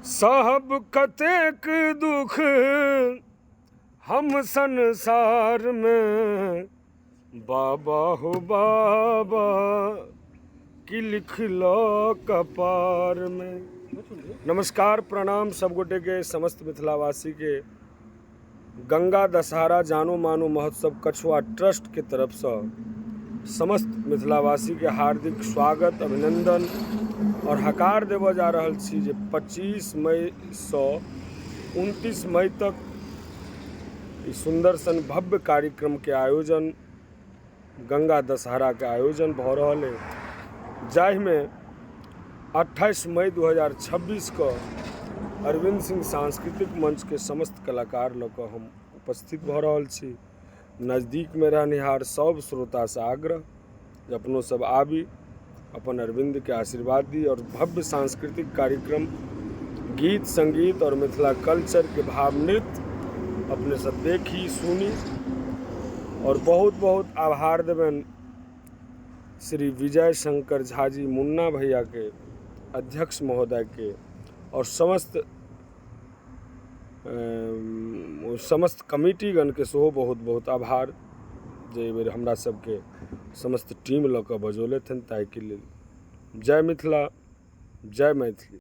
साहब कतेक दुख हम संसार में, बाबा हो बाबा की लिखलो कपार में। नमस्कार प्रणाम सब गोटे के, समस्त मिथिलावासी के गंगा दशहरा जानो मानो महोत्सव कछुआ ट्रस्ट के तरफ से समस्त मिथिलावासी के हार्दिक स्वागत अभिनंदन और हकार देव जा रहल छी जे 25 मई से 29 मई तक इस सुंदर सन भव्य कार्यक्रम के आयोजन गंगा दशहरा के आयोजन भ रहल है, जाहि में 28 मई 2026 को अरविंद सिंह सांस्कृतिक मंच के समस्त कलाकार लोग हम उपस्थित भ रहल छी। नज़दीक में रहनिहार सब श्रोता से आग्रह जे अपनो सब आबी, अपन अरविंद के आशीर्वाद दी और भव्य सांस्कृतिक कार्यक्रम गीत संगीत और मिथिला कल्चर के भाव नृत्य अपने सब देखी सुनी। और बहुत बहुत आभार देवन श्री विजय शंकर झा जी मुन्ना भैया के, अध्यक्ष महोदय के और समस्त कमिटीगण के सेहो बहुत बहुत आभार जे बेर हमरा सबके समस्त टीम लऽ कऽ बजौलथि ताहि के लेल। जय मिथिला, जय मैथिली।